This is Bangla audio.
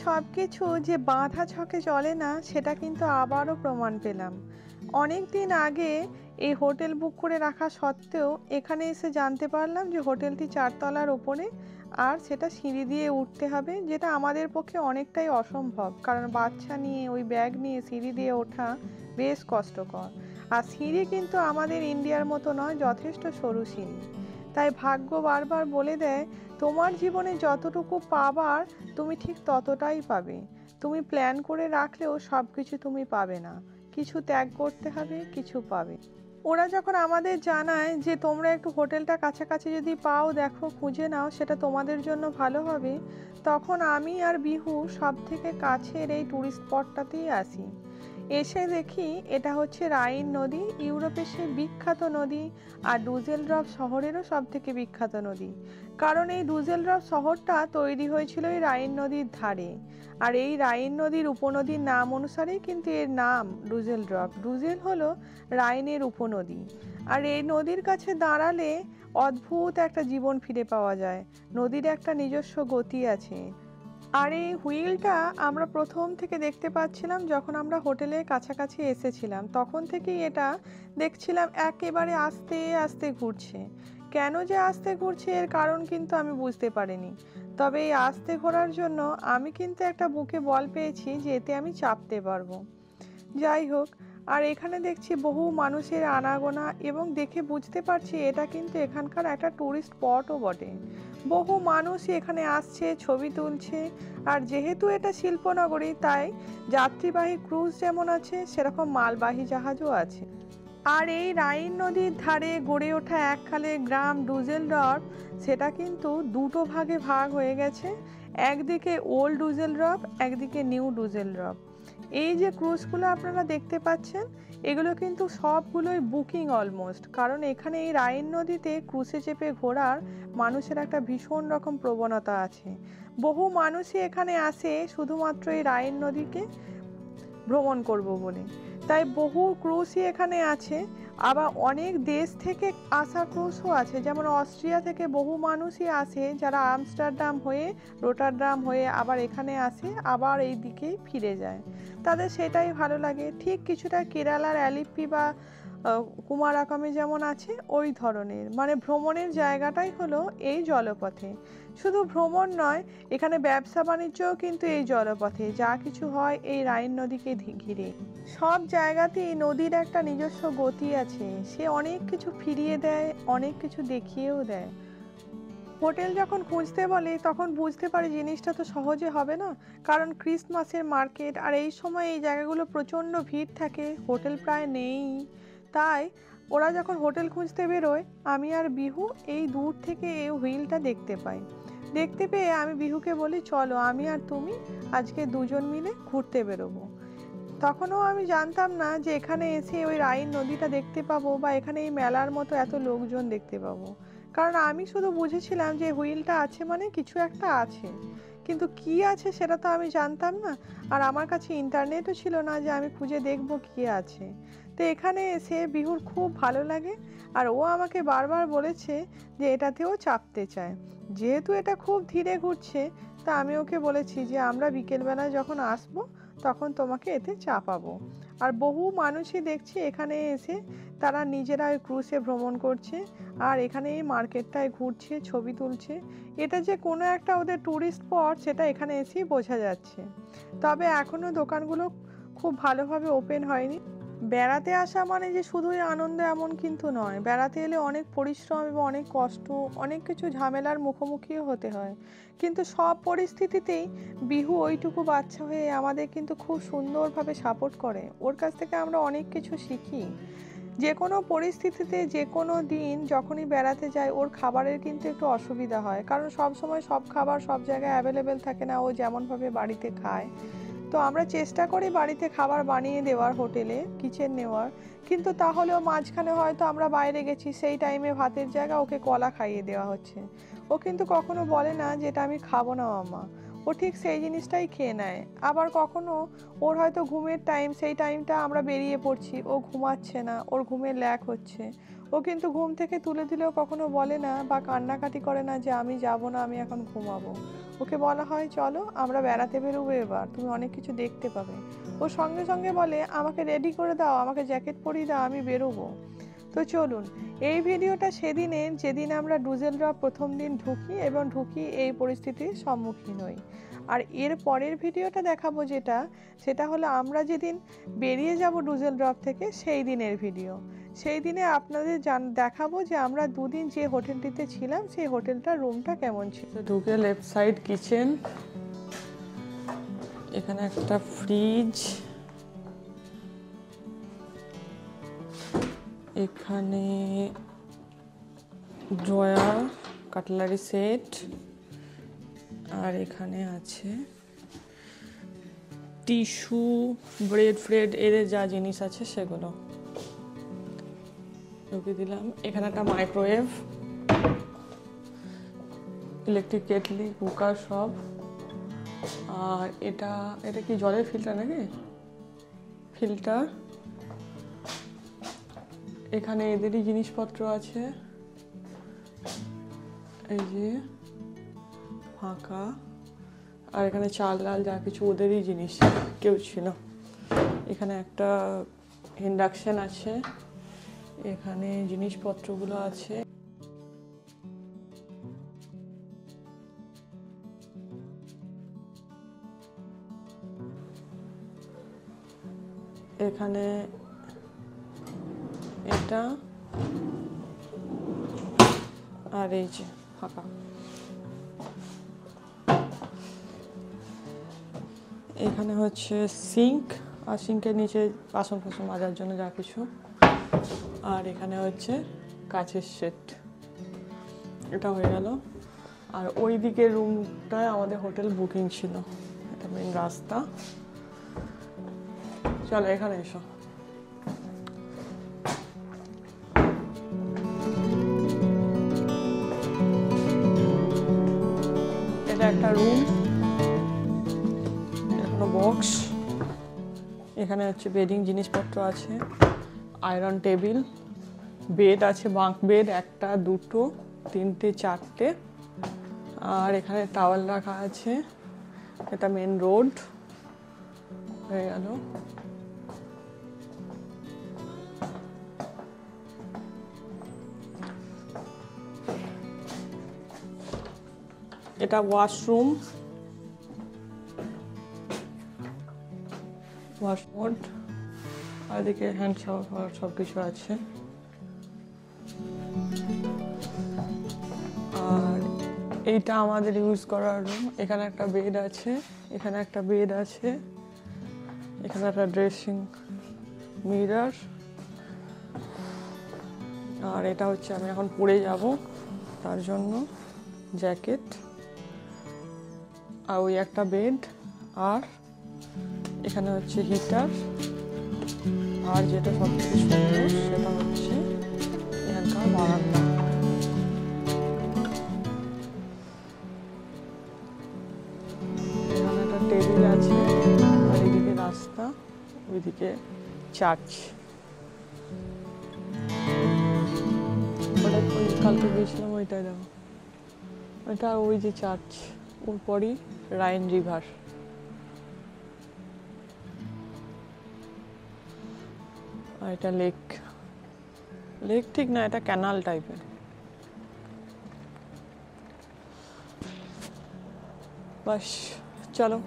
সবকিছু যে বাঁধা ছকে চলে না সেটা কিন্তু আবারও প্রমাণ পেলাম। অনেক দিন আগে এই হোটেল বুক করে রাখা সত্ত্বেও এখানে এসে জানতে পারলাম যে হোটেলটি 4 তলার ওপরে, আর সেটা সিঁড়ি দিয়ে উঠতে হবে, যেটা আমাদের পক্ষে অনেকটাই অসম্ভব, কারণ বাচ্চা নিয়ে ওই ব্যাগ নিয়ে সিঁড়ি দিয়ে ওঠা বেশ কষ্টকর। আর সিঁড়ি কিন্তু আমাদের ইন্ডিয়ার মতো নয়, যথেষ্ট সরু সিঁড়ি। তাই ভাগ্য বারবার বলে দেয়, তোমার জীবনে যতটুকু পাবার তুমি ঠিক ততটাই পাবে। তুমি প্ল্যান করে রাখলেও সব কিছু তুমি পাবে না, কিছু ত্যাগ করতে হবে, কিছু পাবে। ওরা যখন আমাদের জানায় যে তোমরা একটু হোটেলটা কাছাকাছি যদি পাও দেখো, খুঁজে নাও, সেটা তোমাদের জন্য ভালো হবে, তখন আমি আর বিহু সব থেকে কাছের এই ট্যুরিস্ট স্পটটাতেই আসি। এসে দেখি এটা হচ্ছে রাইন নদী, ইউরোপের সেই বিখ্যাত নদী, আর ডুসেলডর্ফ শহরেরও সব থেকে বিখ্যাত নদী। কারণ এই ডুসেলডর্ফ শহরটা তৈরি হয়েছিল এই রাইন নদীর ধারে। আর এই রাইন নদীর উপনদীর নাম অনুসারেই কিন্তু এর নাম ডুসেলডর্ফ। ডুসেল হলো রাইনের উপনদী। আর এই নদীর কাছে দাঁড়ালে অদ্ভুত একটা জীবন ফিরে পাওয়া যায়। নদীর একটা নিজস্ব গতি আছে। আর এই হুইলটা আমরা প্রথম থেকে দেখতে পাচ্ছিলাম যখন আমরা হোটেলের কাছাকাছি এসেছিলাম, তখন থেকেই এটা দেখছিলাম একেবারে আস্তে আস্তে ঘুরছে। কেন যে আস্তে ঘুরছে এর কারণ কিন্তু আমি বুঝতে পারিনি। তবে এই আস্তে ঘোরার জন্য আমি কিন্তু একটা বুকে বল পেয়েছি যে এতে আমি চাপতে পারবো। যাই হোক, আর এখানে দেখছি বহু মানুষের আনাগোনা, এবং দেখে বুঝতে পারছি এটা কিন্তু এখানকার একটা ট্যুরিস্ট স্পটও বটে। বহু মানুষই এখানে আসছে, ছবি তুলছে। আর যেহেতু এটা শিল্পনগরী, তাই যাত্রীবাহী ক্রুজ যেমন আছে, সেরকম মালবাহী জাহাজও আছে। আর এই রাইন নদীর ধারে গড়ে ওঠা এককালের গ্রাম ডুসেলডর্ফ, সেটা কিন্তু দুটো ভাগে ভাগ হয়ে গেছে। একদিকে ওল্ড ডুসেলডর্ফ, একদিকে নিউ ডুসেলডর্ফ। এই যে ক্রুজগুলো আপনারা দেখতে পাচ্ছেন, এগুলো কিন্তু সবগুলোই বুকিং অলমোস্ট, কারণ এখানে এই রাইন নদীতে ক্রুজে চেপে ঘোরার মানুষের একটা ভীষণ রকম প্রবণতা আছে। বহু মানুষই এখানে আসে শুধুমাত্র এই রাইন নদীকে ভ্রমণ করব বলে। তাই বহু ক্রুজই এখানে আছে। আবার অনেক দেশ থেকে আসা ক্রুজও আছে, যেমন অস্ট্রিয়া থেকে বহু মানুষই আসে, যারা আমস্টারডাম হয়ে, রোটারডাম হয়ে আবার এখানে আসে, আবার এই দিকেই ফিরে যায়। তাদের সেটাই ভালো লাগে। ঠিক কিছুটা কেরালার অ্যালিপ্পি বা কুমারাকামে যেমন আছে, ওই ধরনের, মানে ভ্রমণের জায়গাটাই হলো এই জলপথে। শুধু ভ্রমণ নয়, এখানে ব্যবসা বাণিজ্যও কিন্তু এই জলপথে, যা কিছু হয় এই রাইন নদীকে ঘিরে। সব জায়গাতেই নদীর একটা নিজস্ব গতি আছে, সে অনেক কিছু ফিরিয়ে দেয়, অনেক কিছু দেখিয়েও দেয়। হোটেল যখন খুঁজতে বলে তখন বুঝতে পারি জিনিসটা তো সহজে হবে না, কারণ ক্রিসমাসের মার্কেট, আর এই সময় এই জায়গাগুলো প্রচণ্ড ভিড় থাকে, হোটেল প্রায় নেই। তাই ওরা যখন হোটেল খুঁজতে বেরোয়, আমি আর বিহু এই দূর থেকে এই হুইলটা দেখতে পাই। দেখতে পেয়ে আমি বিহুকে বলি, চলো আমি আর তুমি আজকে দুজন মিলে ঘুরতে বেরোবো। তখনও আমি জানতাম না যে এখানে এসে ওই রাইন নদীটা দেখতে পাবো, বা এখানে এই মেলার মতো এত লোকজন দেখতে পাবো। কারণ আমি শুধু বুঝেছিলাম যে হুইলটা আছে মানে কিছু একটা আছে, কিন্তু কি আছে সেটা তো আমি জানতাম না। আর আমার কাছে ইন্টারনেটও ছিল না যে আমি খুঁজে দেখব কি আছে। তো এখানে এসে বিহুর খুব ভালো লাগে, আর ও আমাকে বারবার বলেছে যে এটাতেও চাপতে চায়। যেহেতু এটা খুব ধীরে ঘুরছে, তা আমি ওকে বলেছি যে আমরা বিকেলবেলায় যখন আসবো তখন তোমাকে এতে চাপাবো। আর বহু মানুষই দেখছি এখানে এসে তারা নিজেরা ওই ক্রুজে ভ্রমণ করছে, আর এখানে এই মার্কেটটায় ঘুরছে, ছবি তুলছে। এটা যে কোনো একটা ওদের ট্যুরিস্ট স্পট সেটা এখানে এসেই বোঝা যাচ্ছে। তবে এখনও দোকানগুলো খুব ভালোভাবে ওপেন হয়নি। বেড়াতে আসা মানে যে শুধুই আনন্দ এমন কিন্তু নয়, বেড়াতে এলে অনেক পরিশ্রম এবং অনেক কষ্ট, অনেক কিছু ঝামেলার মুখোমুখিও হতে হয়। কিন্তু সব পরিস্থিতিতেই বিহু ওইটুকু বাচ্চা হয়ে আমাদের কিন্তু খুব সুন্দরভাবে সাপোর্ট করে। ওর কাছ থেকে আমরা অনেক কিছু শিখি। যে কোনো পরিস্থিতিতে, যে কোনো দিন যখনই বেড়াতে যাই, ওর খাবারের কিন্তু একটু অসুবিধা হয়, কারণ সব সময় সব খাবার সব জায়গায় অ্যাভেলেবেল থাকে না, ও যেমনভাবে বাড়িতে খায়। তো আমরা চেষ্টা করি বাড়িতে খাবার বানিয়ে দেওয়ার, হোটেলে কিচেন নেওয়ার। কিন্তু তাহলেও মাঝখানে হয়তো আমরা বাইরে গেছি, সেই টাইমে ভাতের জায়গা ওকে কলা খাইয়ে দেওয়া হচ্ছে। ও কিন্তু কখনো বলে না যে এটা আমি খাবো না মামা, ও ঠিক সেই জিনিসটাই খেয়ে নেয়। আবার কখনো ওর হয়তো ঘুমের টাইম, সেই টাইমটা আমরা বেরিয়ে পড়ছি, ও ঘুমাচ্ছে না, ওর ঘুমের ল্যাক হচ্ছে, ও কিন্তু ঘুম থেকে তুলে দিলেও কখনো বলে না বা কান্নাকাটি করে না যে আমি যাব না, আমি এখন ঘুমাবো। ওকে বলা হয় চলো আমরা বেড়াতে বেরোবো, এবার তুমি অনেক কিছু দেখতে পাবে। ও সঙ্গে সঙ্গে বলে আমাকে রেডি করে দাও, আমাকে জ্যাকেট পরিয়ে দাও, আমি বেরোবো। তো চলুন, এই ভিডিওটা সেদিনের যেদিন আমরা ডুসেলডর্ফ প্রথম দিন ঢুকি এবং ঢুকি এই পরিস্থিতির সম্মুখীন হই। আর এর পরের ভিডিওটা দেখাবো সেটা হলো আমরা যেদিন বেরিয়ে যাব ডুসেলডর্ফ থেকে সেই দিনের ভিডিও। সেই দিনে আপনাদের দেখাবো যে আমরা দুদিন যে হোটেলটিতে ছিলাম সেই হোটেলটার রুমটা কেমন ছিল। ঢুকে লেফট সাইড কিচেন, এখানে একটা ফ্রিজ, এখানে ড্রয়ার, কাটলারি সেট, আর এখানে আছে টিস্যু, ব্রেড এর যা জিনিস আছে সেগুলো ঢুকে দিলাম। এখানে একটা মাইক্রোওয়েভ, ইলেকট্রিক কেটলি, কুকার সব। আর এটা কি জলের ফিল্টার নাকি? ফিল্টার। এখানে এদেরই জিনিসপত্র আছে, এই যে ফাঁকা। আর এখানে চাল ডাল যা কিছু ওদেরই জিনিস, কেউ ছিল। এখানে একটা ইন্ডাকশন আছে, এখানে জিনিসপত্রগুলো আছে। এখানে এটা, আর এই যে ফাঁকা। এখানে হচ্ছে সিঙ্ক, আর সিঙ্কের নিচে বাসন ফাসন মাজার জন্য যা কিছু। আর এখানে হচ্ছে কাচের সেট। এটা হয়ে গেল। আর ওই দিকের রুমটায় আমাদের হোটেল বুকিং ছিল, এটা মেন রাস্তা। চলো এখানে এসো। এটা একটা রুম, এখানে বক্স, এখানে হচ্ছে বেডিং জিনিসপত্র আছে, আয়রন টেবিল, বেড আছে, বাঙ্ক বেড, একটা দুটো তিনটে চারটে। আর এখানে টাওয়াল রাখা আছে। এটা মেন রোড হয়ে গেল। এটা ওয়াশরুম, ওয়াশবোর্ড, আর এদিকে হ্যান্ড শাওয়ার সব কিছু আছে। আর এইটা আমাদের ইউজ করার রুম। এখানে একটা বেড আছে, এখানে একটা বেড আছে, এখানে একটা ড্রেসিং মিরর। আর এটা হচ্ছে আমি এখন পরে যাব তার জন্য জ্যাকেট। আর ওই একটা বেড, আর এখানে হচ্ছে হিটার। আর যেটা সবথেকে সুন্দর সেটা হচ্ছে এখানকার বারান্দা। এখানে একটা টেবিল আছে, আর এদিকে রাস্তা, ওইদিকে চার্চ। ওটা ওই কালকে গিয়েছিলাম, ওইটাই দেখো, ওইটা ওই যে চার্চ, ওর পরই রাইন রিভার। আর এটা লেক, লেক ঠিক না, এটা ক্যানাল টাইপের। বাস চলো।